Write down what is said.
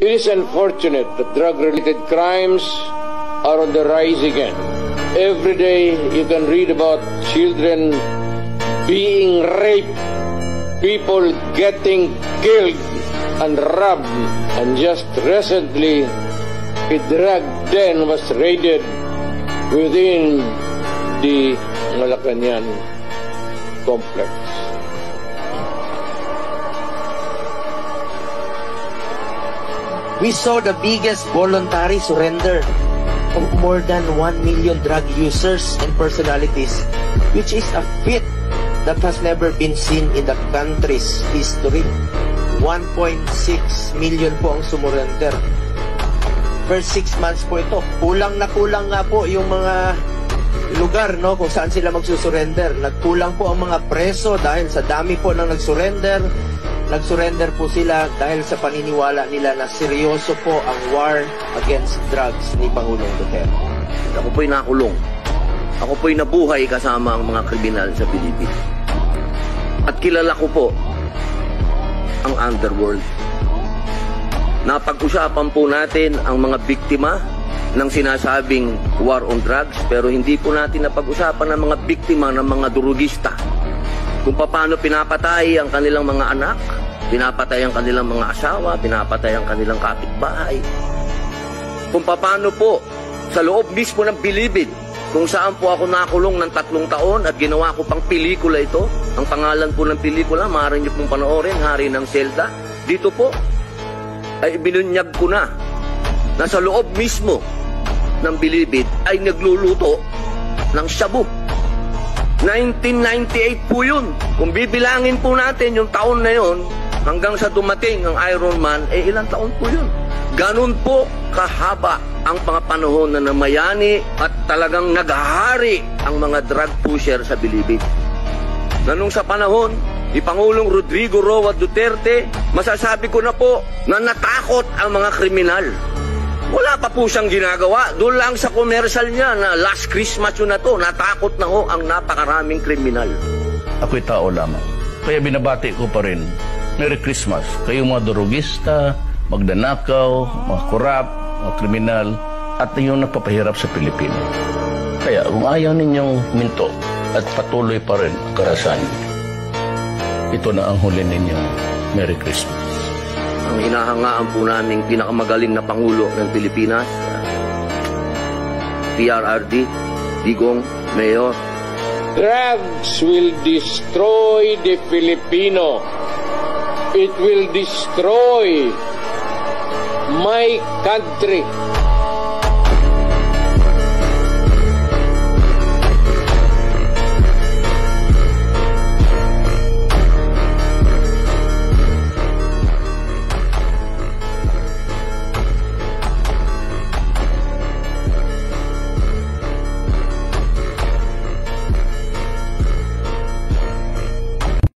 It is unfortunate that drug-related crimes are on the rise again. Every day you can read about children being raped, people getting killed and robbed, and just recently a drug den was raided within the Malacañang complex. We saw the biggest voluntary surrender of more than 1 million drug users and personalities, which is a feat that has never been seen in the country's history. 1.6 million po ang sumurrender. First 6 months po ito. Kulang na kulang nga po yung mga lugar, no, kung saan sila magsusurrender. Nagkulang po ang mga preso dahil sa dami po ng nagsurrender. Nagsurrender po sila dahil sa paniniwala nila na seryoso po ang war against drugs ni Pangulong Duterte. Ako po'y nakulong. Ako po'y nabuhay kasama ang mga kriminal sa Pilipinas. At kilala ko po ang underworld. Napag-usapan po natin ang mga biktima ng sinasabing war on drugs, pero hindi po natin napag-usapan ang mga biktima ng mga durugista. Kung paano pinapatay ang kanilang mga anak, pinapatay ang kanilang mga asawa, pinapatay ang kanilang kapitbahay. Kung paano po sa loob mismo ng Bilibid, kung saan po ako nakulong ng 3 taon at ginawa ko pang pelikula ito. Ang pangalan po ng pelikula, maaari niyo pong panoorin, Hari ng Selda. Dito po ay binunyag ko na sa loob mismo ng Bilibid ay nagluluto ng shabu. 1998 po yun. Kung bibilangin po natin yung taon na yun, hanggang sa dumating ang Iron Man, ilang taon po yun. Ganun po kahaba ang mga panahon na namayani at talagang naghahari ang mga drug pusher sa Bilibid. Ganun sa panahon ni Pangulong Rodrigo Roa Duterte, masasabi ko na po na natakot ang mga kriminal. Wala pa po siyang ginagawa. Doon lang sa commercial niya na last Christmas yun na to, natakot na ho ang napakaraming kriminal. Ako'y tao lamang. Kaya binabati ko pa rin, Merry Christmas. Kayong mga durugista, magdanakaw, mga korap, mga kriminal, at yung nagpapahirap sa Pilipino. Kaya kung ayaw ninyong minto at patuloy pa rin ang karahasan, ito na ang huli ninyong Merry Christmas. Ang hinahangaan po naming pinakamagaling na Pangulo ng Pilipinas, PRRD, Digong, Mayor. Drugs will destroy the Filipino. It will destroy my country.